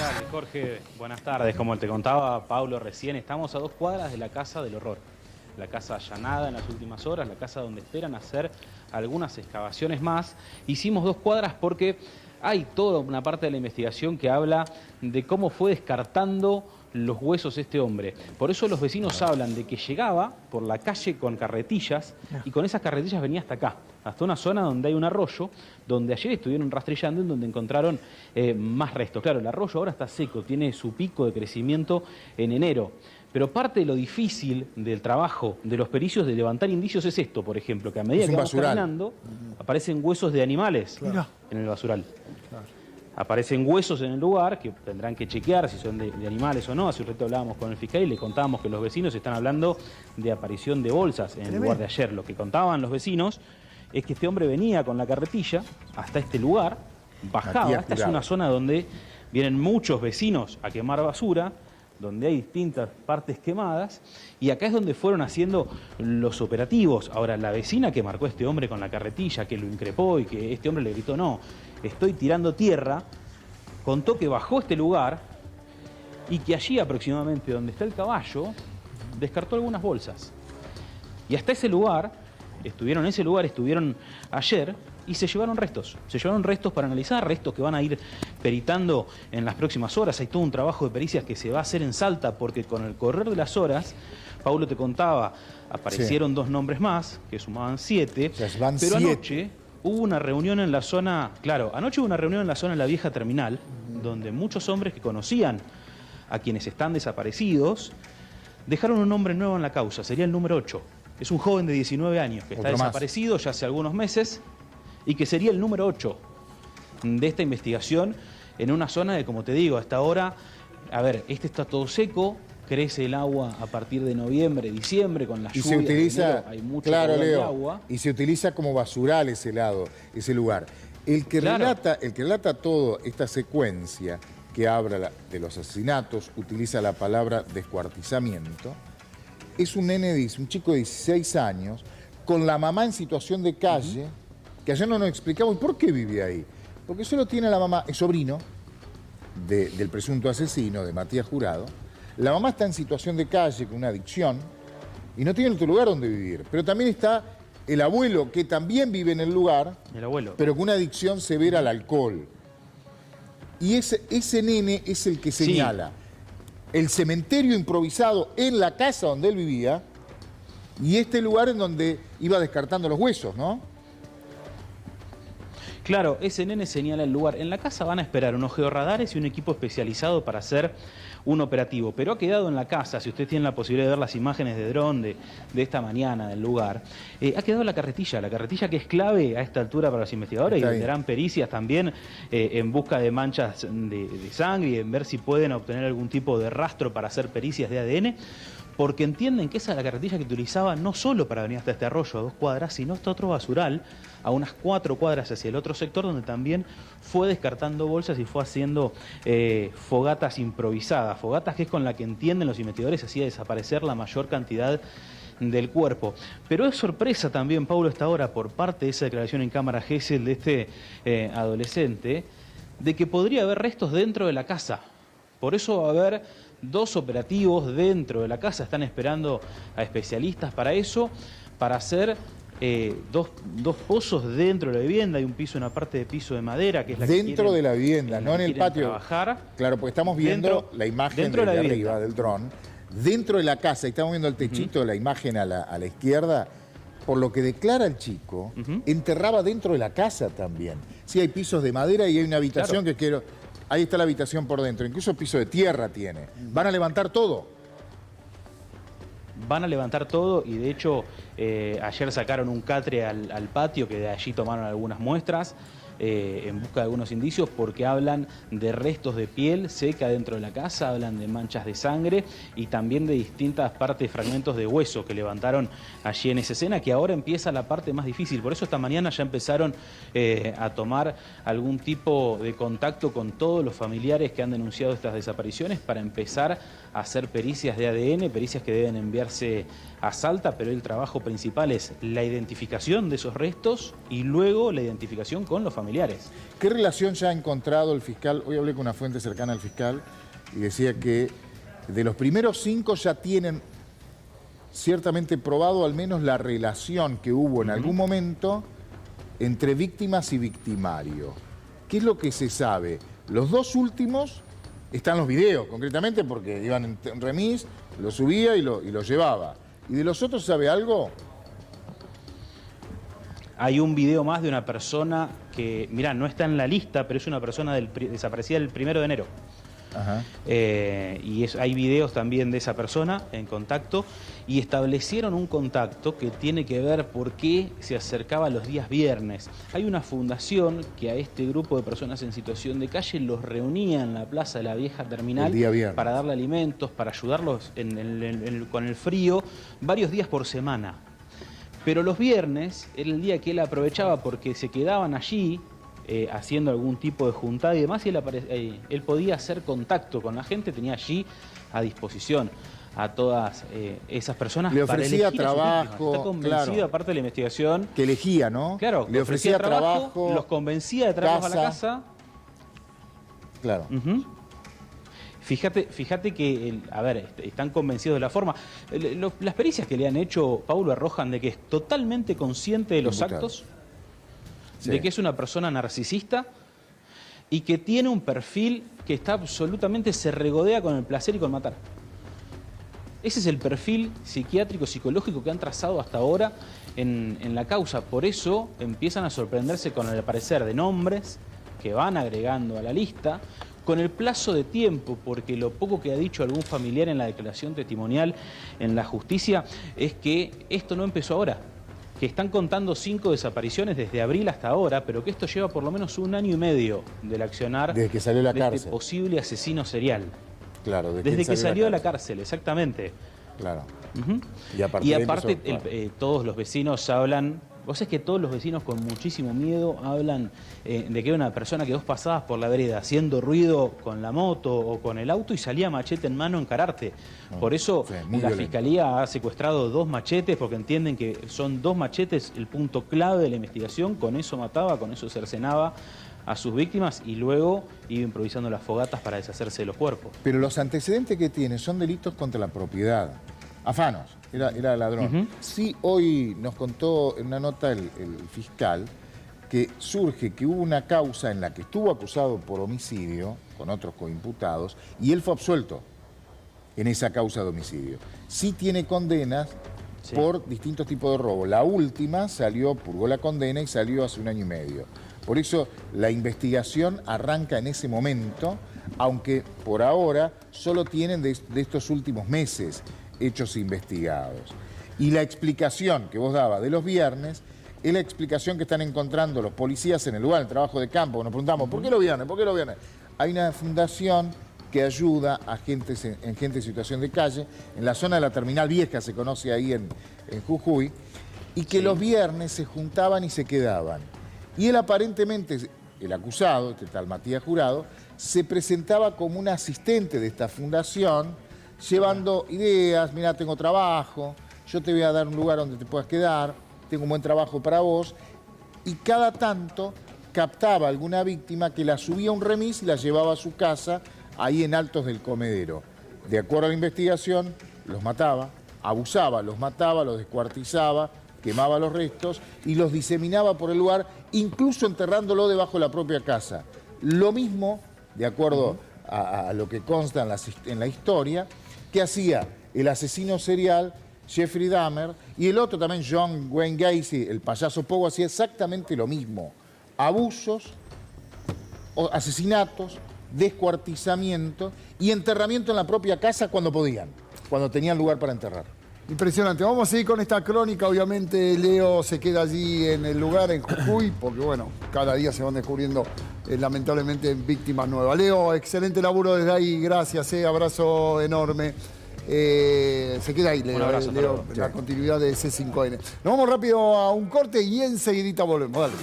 tal, Jorge? Buenas tardes. Como te contaba Pablo recién, estamos a 2 cuadras de la Casa del Horror. La casa allanada en las últimas horas, la casa donde esperan hacer algunas excavaciones más. Hicimos 2 cuadras porque hay toda una parte de la investigación que habla de cómo fue descartando los huesos este hombre. Por eso los vecinos hablan de que llegaba por la calle con carretillas y con esas carretillas venía hasta acá, hasta una zona donde hay un arroyo, donde ayer estuvieron rastrillando en donde encontraron más restos. Claro, el arroyo ahora está seco, tiene su pico de crecimiento en enero. Pero parte de lo difícil del trabajo de los pericios de levantar indicios es esto, por ejemplo, que a medida que vamos caminando aparecen huesos de animales en el basural. Aparecen huesos en el lugar que tendrán que chequear si son de animales o no. Hace un rato hablábamos con el fiscal y le contábamos que los vecinos están hablando de aparición de bolsas en el lugar de ayer. Lo que contaban los vecinos es que este hombre venía con la carretilla hasta este lugar, bajaba. Esta es una zona donde vienen muchos vecinos a quemar basura, donde hay distintas partes quemadas, y acá es donde fueron haciendo los operativos. Ahora, la vecina que marcó a este hombre con la carretilla, que lo increpó y que este hombre le gritó, no, estoy tirando tierra, contó que bajó a este lugar y que allí aproximadamente donde está el caballo, descartó algunas bolsas. Y hasta ese lugar, estuvieron ayer y se llevaron restos. Se llevaron restos para analizar, restos que van a ir peritando en las próximas horas. Hay todo un trabajo de pericias que se va a hacer en Salta porque con el correr de las horas, Paulo te contaba, aparecieron 2 nombres más, que sumaban 7, pero anoche hubo una reunión en la zona, anoche hubo una reunión en la zona de la vieja terminal, donde muchos hombres que conocían a quienes están desaparecidos, dejaron un nombre nuevo en la causa, sería el número 8. Es un joven de 19 años que está desaparecido ya hace algunos meses y que sería el número 8 de esta investigación en una zona de, como te digo, hasta ahora, está todo seco, crece el agua a partir de noviembre, diciembre, con las lluvias. Se utiliza, hay mucho de agua. Y se utiliza como basural ese lugar. El que relata toda esta secuencia que habla de los asesinatos, utiliza la palabra descuartizamiento, es un chico de 16 años, con la mamá en situación de calle, que ayer no nos explicamos por qué vive ahí. Porque solo tiene la mamá, es sobrino del presunto asesino, de Matías Jurado. La mamá está en situación de calle, con una adicción, y no tiene otro lugar donde vivir. Pero también está el abuelo, que también vive en el lugar, pero con una adicción severa al alcohol. Y ese nene es el que señala el cementerio improvisado en la casa donde él vivía y este lugar en donde iba descartando los huesos, ¿no? Claro, ese nene señala el lugar. En la casa van a esperar unos georradares y un equipo especializado para hacer un operativo. Pero ha quedado en la casa, si usted tiene la posibilidad de ver las imágenes de dron de esta mañana del lugar, ha quedado la carretilla que es clave a esta altura para los investigadores y donde harán pericias también en busca de manchas de sangre y en ver si pueden obtener algún tipo de rastro para hacer pericias de ADN. Porque entienden que esa es la carretilla que utilizaba no solo para venir hasta este arroyo a 2 cuadras, sino hasta otro basural, a unas 4 cuadras hacia el otro sector, donde también fue descartando bolsas y fue haciendo fogatas improvisadas, fogatas que es con la que entienden los investigadores hacía desaparecer la mayor cantidad del cuerpo. Pero es sorpresa también, Paulo, esta hora, por parte de esa declaración en cámara Gesell de este adolescente, de que podría haber restos dentro de la casa. Por eso va a haber 2 operativos dentro de la casa, están esperando a especialistas para eso, para hacer 2 pozos dentro de la vivienda. Hay un piso, una parte de piso de madera que es la que dentro de la vivienda, no en el patio. Trabajar. Claro, porque estamos viendo la imagen de arriba del dron, dentro de la casa, y estamos viendo el techito de la imagen a la izquierda. Por lo que declara el chico, enterraba dentro de la casa también. Sí, hay pisos de madera y hay una habitación que quiero... Ahí está la habitación por dentro, incluso piso de tierra tiene. ¿Van a levantar todo? Van a levantar todo y de hecho ayer sacaron un catre al patio que de allí tomaron algunas muestras en busca de algunos indicios porque hablan de restos de piel seca dentro de la casa, hablan de manchas de sangre y también de distintas partes, fragmentos de hueso que levantaron allí en esa escena, que ahora empieza la parte más difícil. Por eso esta mañana ya empezaron a tomar algún tipo de contacto con todos los familiares que han denunciado estas desapariciones para empezar a hacer pericias de ADN, pericias que deben enviarse a Salta, pero el trabajo principal es la identificación de esos restos y luego la identificación con los familiares. familiares. ¿Qué relación ya ha encontrado el fiscal? Hoy hablé con una fuente cercana al fiscal y decía que de los primeros 5 ya tienen ciertamente probado al menos la relación que hubo en algún momento entre víctimas y victimario. ¿Qué es lo que se sabe? Los 2 últimos están los videos, concretamente, porque iban en remis, lo subía y lo llevaba. ¿Y de los otros sabe algo? Hay un video más de una persona que, mirá, no está en la lista, pero es una persona desaparecida el 1 de enero. Ajá. Hay videos también de esa persona en contacto y establecieron un contacto que tiene que ver por qué se acercaba los días viernes. Hay una fundación que a este grupo de personas en situación de calle los reunía en la plaza de la vieja terminal para darle alimentos, para ayudarlos con el frío, varios días por semana. Pero los viernes era el día que él aprovechaba porque se quedaban allí haciendo algún tipo de juntada y demás, y él podía hacer contacto con la gente, tenía allí a disposición a todas esas personas. Le ofrecía trabajo. Está convencido, claro, aparte de la investigación. Que elegía, ¿no? Claro, le ofrecía trabajo, los convencía de traerlos a la casa. Claro. Fíjate que, están convencidos de la forma. Las pericias que le han hecho, Paulo, arrojan de que es totalmente consciente de los actos, de que es una persona narcisista y que tiene un perfil que está absolutamente, se regodea con el placer y con matar. Ese es el perfil psiquiátrico, psicológico que han trazado hasta ahora en la causa. Por eso empiezan a sorprenderse con el aparecer de nombres que van agregando a la lista, con el plazo de tiempo, porque lo poco que ha dicho algún familiar en la declaración testimonial en la justicia es que esto no empezó ahora, que están contando 5 desapariciones desde abril hasta ahora, pero que esto lleva por lo menos 1 año y medio del accionar desde que salió de la cárcel. Este posible asesino serial. Claro, desde que salió de la cárcel, exactamente. Claro. Y aparte todos los vecinos hablan. Vos sabés que todos los vecinos con muchísimo miedo hablan de que era una persona que vos pasabas por la vereda haciendo ruido con la moto o con el auto y salía machete en mano a encararte. Por eso la Fiscalía ha secuestrado 2 machetes, porque entienden que son 2 machetes el punto clave de la investigación. Con eso mataba, con eso cercenaba a sus víctimas y luego iba improvisando las fogatas para deshacerse de los cuerpos. Pero los antecedentes que tiene son delitos contra la propiedad. Afanos, era ladrón. Sí, hoy nos contó en una nota el fiscal que surge que hubo una causa en la que estuvo acusado por homicidio con otros coimputados y él fue absuelto en esa causa de homicidio. Sí tiene condenas por distintos tipos de robo. La última purgó la condena y salió hace 1 año y medio. Por eso la investigación arranca en ese momento, aunque por ahora solo tienen de estos últimos meses hechos investigados. Y la explicación que vos dabas de los viernes es la explicación que están encontrando los policías en el lugar del trabajo de campo. Nos preguntamos, ¿por qué los viernes? ¿Por qué los viernes? Hay una fundación que ayuda a gente en situación de calle, en la zona de la Terminal Vieja, se conoce ahí en Jujuy, y que los viernes se juntaban y se quedaban. Y él aparentemente, el acusado, este tal Matías Jurado, se presentaba como un asistente de esta fundación, llevando ideas. Mira, tengo trabajo, yo te voy a dar un lugar donde te puedas quedar, tengo un buen trabajo para vos. Y cada tanto captaba a alguna víctima que la subía a un remis y la llevaba a su casa, ahí en Altos del Comedero. De acuerdo a la investigación, los mataba, abusaba, los mataba, los descuartizaba, quemaba los restos y los diseminaba por el lugar, incluso enterrándolo debajo de la propia casa. Lo mismo, de acuerdo a lo que consta en la historia, que hacía el asesino serial Jeffrey Dahmer y el otro también, John Wayne Gacy, el payaso Pogo, hacía exactamente lo mismo. Abusos, asesinatos, descuartizamiento y enterramiento en la propia casa cuando podían, cuando tenían lugar para enterrar. Impresionante. Vamos a seguir con esta crónica. Obviamente Leo se queda allí en el lugar, en Jujuy, porque bueno, cada día se van descubriendo lamentablemente víctimas nuevas. Leo, excelente laburo desde ahí. Gracias, abrazo enorme. Se queda ahí, Leo. Un abrazo, Leo, la continuidad de C5N. Nos vamos rápido a un corte y enseguidita volvemos. Dale.